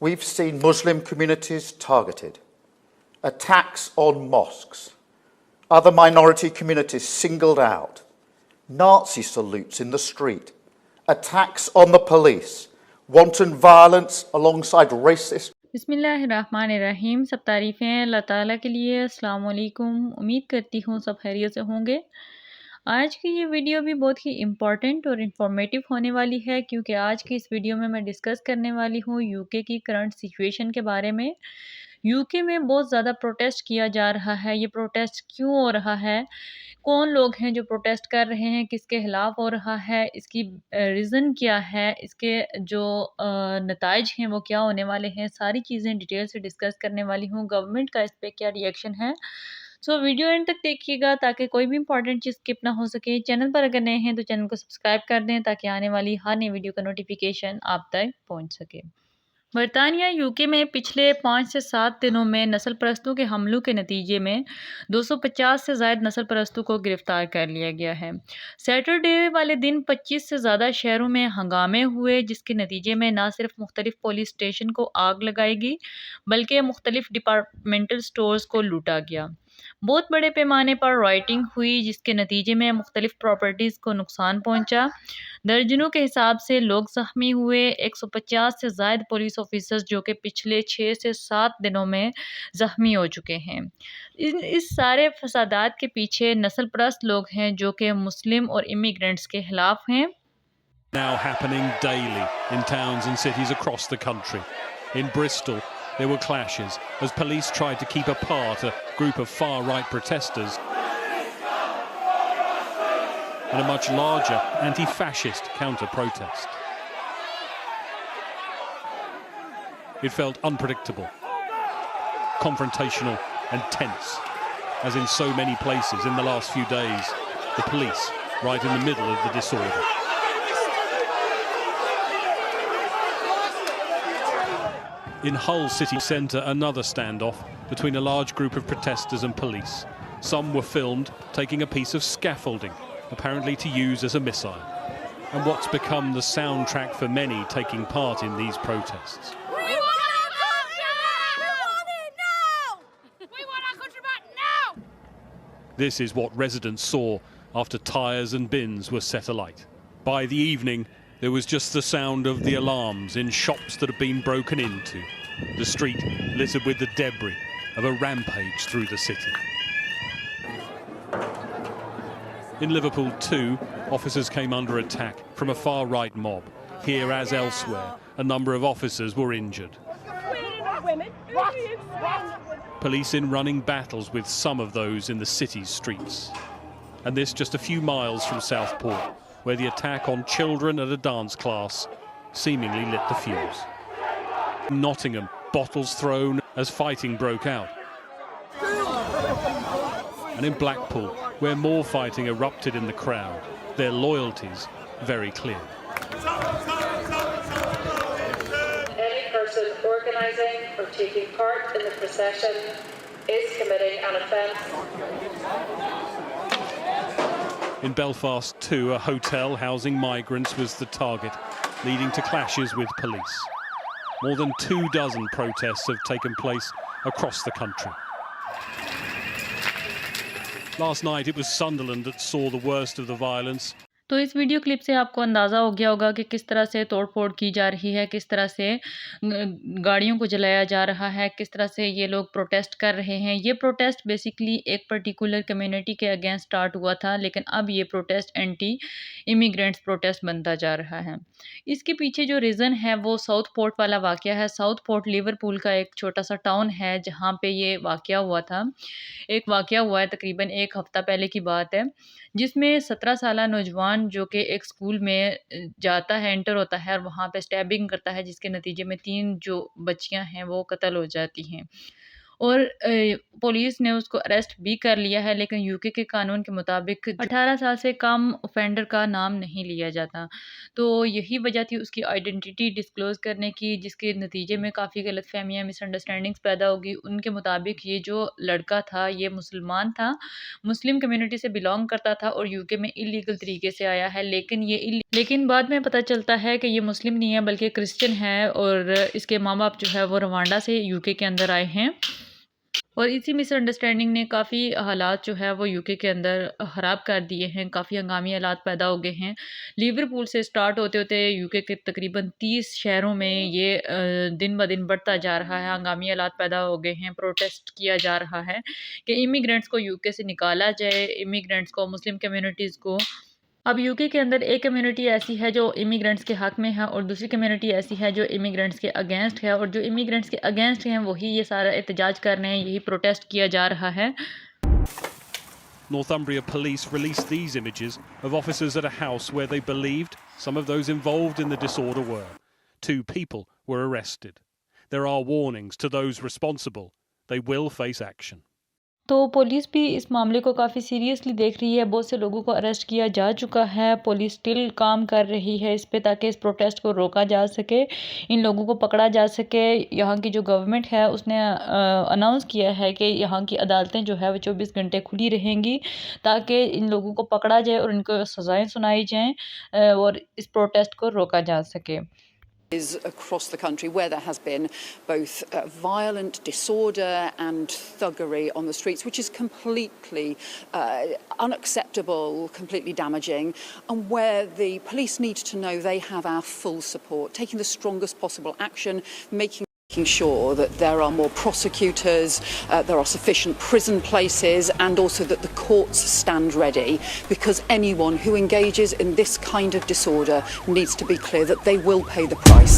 We've seen Muslim communities targeted, attacks on mosques, other minority communities singled out, Nazi salutes in the street, attacks on the police, wanton violence alongside racist. बिस्मिल्लाहिर्रहमानिर्रहीम। सब तारीफ़ें हैं अल्लाह ताला के लिए। अस्सलाम वालेकुम। उम्मीद करती हूँ सब खैरियत से होंगे। आज की ये वीडियो भी बहुत ही इम्पॉर्टेंट और इन्फॉर्मेटिव होने वाली है, क्योंकि आज की इस वीडियो में मैं डिस्कस करने वाली हूँ यूके की करंट सिचुएशन के बारे में। यूके में बहुत ज़्यादा प्रोटेस्ट किया जा रहा है। ये प्रोटेस्ट क्यों हो रहा है? कौन लोग हैं जो प्रोटेस्ट कर रहे हैं? किसके खिलाफ हो रहा है? इसकी रीज़न क्या है? इसके जो नताइज हैं वो क्या होने वाले हैं? सारी चीज़ें डिटेल से डिस्कस करने वाली हूँ। गवर्नमेंट का इस पे क्या रिएक्शन है? सो वीडियो एंड तक देखिएगा ताकि कोई भी इंपॉर्टेंट चीज़ स्किप ना हो सके। चैनल पर अगर नए हैं तो चैनल को सब्सक्राइब कर दें ताकि आने वाली हर नई वीडियो का नोटिफिकेशन आप तक पहुँच सके। बरतानिया यूके में पिछले 5 से 7 दिनों में नस्ल परस्तों के हमलों के नतीजे में 250 से ज़ायद नस्ल परस्तों को गिरफ्तार कर लिया गया है। सैटरडे वाले दिन 25 से ज़्यादा शहरों में हंगामे हुए, जिसके नतीजे में न सिर्फ मुख्तलिफ पुलिस स्टेशन को आग लगाई गई बल्कि मुख्तलिफ डिपार्टमेंटल स्टोर्स को लूटा गया। बहुत बड़े पैमाने पर राइटिंग हुई, जिसके नतीजे में मुख्तलिफ प्रॉपर्टीज़ को नुकसान पहुंचा। दर्जनों के हिसाब से लोग ज़ख्मी हुए। 150 से ज़ायद पुलिस ऑफिसर्स जो कि पिछले 6 से 7 दिनों में ज़ख्मी हो चुके हैं। इस सारे फसादात के पीछे नस्ल परस्त लोग हैं जो कि मुस्लिम और इमिग्रेंट्स के खिलाफ हैं। Now happening daily in towns and cities across the country. In Bristol, there were clashes as police tried to keep apart a group of far-right protesters and a much larger anti-fascist counter-protest. It felt unpredictable, confrontational and tense, as in so many places in the last few days, the police right in the middle of the disorder. In Hull city centre, another standoff between a large group of protesters and police. Some were filmed taking a piece of scaffolding, apparently to use as a missile, and what's become the soundtrack for many taking part in these protests. We want our country back! We want it now! We want our country back now! This is what residents saw after tyres and bins were set alight. By the evening, there was just the sound of the alarms in shops that had been broken into, the street littered with the debris of a rampage through the city. In Liverpool too, officers came under attack from a far-right mob. Here, as elsewhere, a number of officers were injured. Police in running battles with some of those in the city's streets. And this just a few miles from Southport, where the attack on children at a dance class seemingly lit the fuse. In Nottingham, bottles thrown as fighting broke out. And in Blackpool, where more fighting erupted in the crowd, their loyalties very clear. Any person organising or taking part in the procession is committing an offence. In Belfast too, a hotel housing migrants was the target, leading to clashes with police. More than 24 protests have taken place across the country. Last night it was Sunderland that saw the worst of the violence. तो इस video clip से आपको अंदाज़ा हो गया होगा कि किस तरह से तोड़-फोड़ की जा रही है, किस तरह से गाड़ियों को जलाया जा रहा है, किस तरह से ये लोग प्रोटेस्ट कर रहे हैं। ये प्रोटेस्ट बेसिकली एक पर्टिकुलर कम्युनिटी के अगेंस्ट स्टार्ट हुआ था, लेकिन अब ये प्रोटेस्ट एंटी इमिग्रेंट्स प्रोटेस्ट बनता जा रहा है। इसके पीछे जो रीज़न है वो साउथ पोर्ट वाला वाक़या है। साउथ पोर्ट लिवरपूल का एक छोटा-सा टाउन है जहाँ पे ये वाक़या हुआ था। एक वाक़या हुआ है तकरीबन 1 हफ़्ता पहले की बात है, जिसमें 17 साला नौजवान जो कि एक स्कूल में जाता है, एंटर होता है और वहाँ पे स्टैबिंग करता है, जिसके नतीजे में 3 जो बच्चियाँ हैं वो कत्ल हो जाती हैं। और पुलिस ने उसको अरेस्ट भी कर लिया है, लेकिन यूके के कानून के मुताबिक 18 साल से कम ऑफेंडर का नाम नहीं लिया जाता। तो यही वजह थी उसकी आइडेंटिटी डिस्क्लोज़ करने की, जिसके नतीजे में काफ़ी गलतफ़हमियाँ, मिसअंडरस्टैंडिंग्स पैदा होगी। उनके मुताबिक ये जो लड़का था, ये मुसलमान था, मुस्लिम कम्युनिटी से बिलॉन्ग करता था और यूके में इल्लीगल तरीके से आया है, लेकिन बाद में पता चलता है कि ये मुस्लिम नहीं है बल्कि क्रिश्चियन है और इसके माँ-बाप जो है वो रवांडा से यूके के अंदर आए हैं। और इसी मिसअंडरस्टैंडिंग ने काफ़ी हालात जो है वो यूके के अंदर ख़राब कर दिए हैं, काफ़ी हंगामी हालात पैदा हो गए हैं। लिवरपूल से स्टार्ट होते-होते यूके के तकरीबन 30 शहरों में ये दिन ब दिन बढ़ता जा रहा है, हंगामी हालात पैदा हो गए हैं, प्रोटेस्ट किया जा रहा है कि इमिग्रेंट्स को यूके से निकाला जाए, इमिग्रेंट्स को, मुस्लिम कम्युनिटीज़ को। अब यूके के अंदर एक कम्युनिटी ऐसी है जो इमिग्रेंट्स के हक़ में है और दूसरी कम्युनिटी ऐसी है जो इमिग्रेंट्स के अगेंस्ट है, और जो इमिग्रेंट्स के अगेंस्ट हैं वही ये सारा एहतजाज कर रहे हैं, यही प्रोटेस्ट किया जा रहा है। Northumbria police released these images of officers at a house where they believed some of those involved in the disorder were. 2 people were arrested. There are warnings to those responsible. They will face action. तो police भी इस मामले को काफ़ी seriously देख रही है, बहुत से लोगों को अरेस्ट किया जा चुका है। पुलिस स्टिल काम कर रही है इस पे ताकि इस प्रोटेस्ट को रोका जा सके, इन लोगों को पकड़ा जा सके। यहाँ की जो गवर्नमेंट है उसने अनाउंस किया है कि यहाँ की अदालतें जो है वो 24 घंटे खुली रहेंगी ताकि इन लोगों को पकड़ा जाए और इनको सज़ाएँ सुनाई जाएँ और इस प्रोटेस्ट को रोका जा सके। Is across the country where there has been both violent disorder and thuggery on the streets, which is completely unacceptable, completely damaging, and where the police need to know they have our full support, taking the strongest possible action, making sure that there are more prosecutors, there are sufficient prison places, and also that the courts stand ready, because anyone who engages in this kind of disorder needs to be clear that they will pay the price.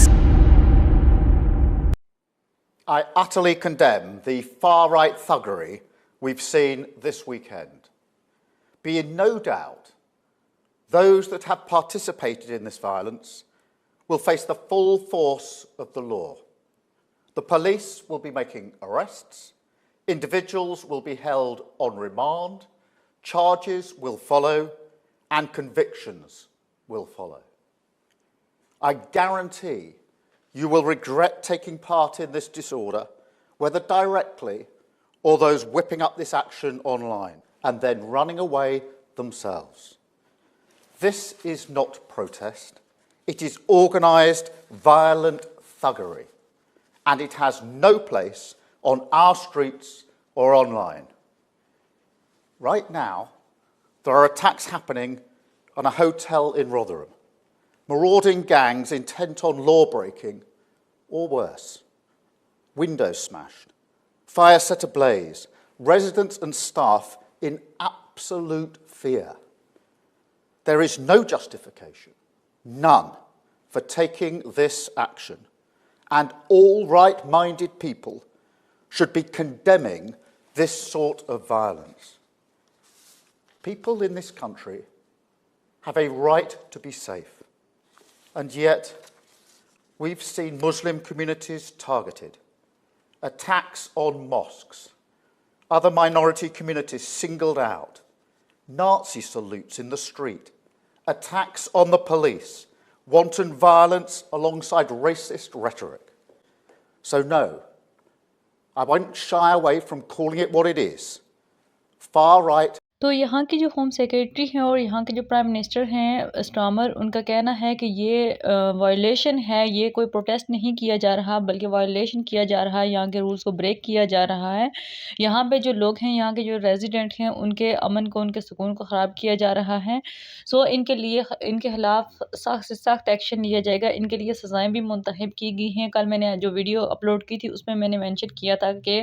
I utterly condemn the far-right thuggery we've seen this weekend. Be in no doubt, those that have participated in this violence will face the full force of the law. The police will be making arrests, individuals will be held on remand, charges will follow, and convictions will follow. I guarantee you will regret taking part in this disorder, whether directly or those whipping up this action online and then running away themselves. This is not protest, it is organised, violent thuggery. And it has no place on our streets or online. Right now, there are attacks happening on a hotel in Rotherham. Marauding gangs intent on law breaking, or worse. Windows smashed, fire set ablaze, residents and staff in absolute fear. There is no justification, none, for taking this action. And all right-minded people should be condemning this sort of violence. People in this country have a right to be safe, and yet we've seen Muslim communities targeted, attacks on mosques, other minority communities singled out, Nazi salutes in the street, attacks on the police, wanton violence alongside racist rhetoric. So no, I won't shy away from calling it what it is. Far-right. तो यहाँ की जो home secretary हैं और यहाँ के जो prime minister हैं स्टार्मर, उनका कहना है कि ये वायलेशन है, ये कोई प्रोटेस्ट नहीं किया जा रहा बल्कि वायलेशन किया जा रहा है, यहाँ के रूल्स को ब्रेक किया जा रहा है। यहाँ पे जो लोग हैं, यहाँ के जो रेजिडेंट हैं, उनके अमन को, उनके सुकून को ख़राब किया जा रहा है। सो इनके खिलाफ सख्त से सख्त एक्शन लिया जाएगा। इनके लिए सज़ाएँ भी मुंतखब की गई हैं। कल मैंने जो वीडियो अपलोड की थी उसमें मैंने मेंशन किया था कि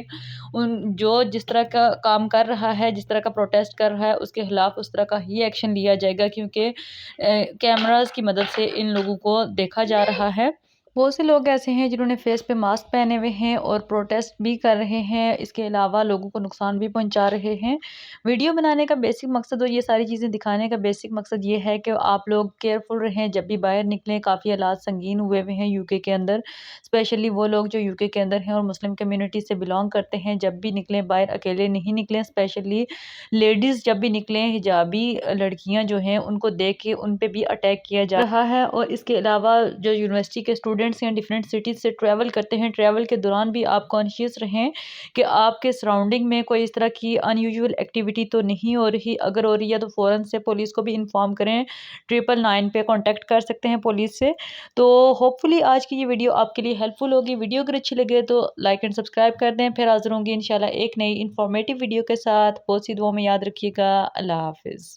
जिस तरह का काम कर रहा है, जिस तरह का प्रोटेस्ट कर रहा है, उसके खिलाफ उस तरह का ही एक्शन लिया जाएगा, क्योंकि कैमरास की मदद से इन लोगों को देखा जा रहा है। बहुत से लोग ऐसे हैं जिन्होंने फेस पे मास्क पहने हुए हैं और प्रोटेस्ट भी कर रहे हैं, इसके अलावा लोगों को नुकसान भी पहुंचा रहे हैं। वीडियो बनाने का बेसिक मकसद और ये सारी चीज़ें दिखाने का बेसिक मकसद ये है कि आप लोग केयरफुल रहें जब भी बाहर निकलें। काफ़ी हालात संगीन हुए हुए हैं यूके के अंदर, स्पेशली वो लोग जो यूके के अंदर हैं और मुस्लिम कम्युनिटी से बिलोंग करते हैं। जब भी निकलें बाहर अकेले नहीं निकलें, स्पेशली लेडीज़ जब भी निकलें, हिजाबी लड़कियां जो हैं उनको देख के उन पे भी अटैक किया जा रहा है। और इसके अलावा जो यूनिवर्सिटी के स्टूडेंट्स हैं डिफरेंट सिटीज़ से ट्रैवल करते हैं, ट्रैवल के दौरान भी आप कॉन्शियस रहें कि आपके सराउंडिंग में कोई इस तरह की अनयूजुअल एक्टिविटी तो नहीं हो रही। अगर हो रही है तो फ़ौरन से पुलिस को भी इन्फॉर्म करें, 999 पे कॉन्टैक्ट कर सकते हैं पुलिस से। तो होपफुली आज की ये वीडियो आपके लिए हेल्पफुल होगी। वीडियो अगर अच्छी लगे तो लाइक एंड सब्सक्राइब कर दें। फिर हाजिर होंगी इंशाल्लाह एक नई इन्फॉर्मेटिव वीडियो के साथ। बहुत सी दुआओं में याद रखिएगा। अल्लाह हाफिज़।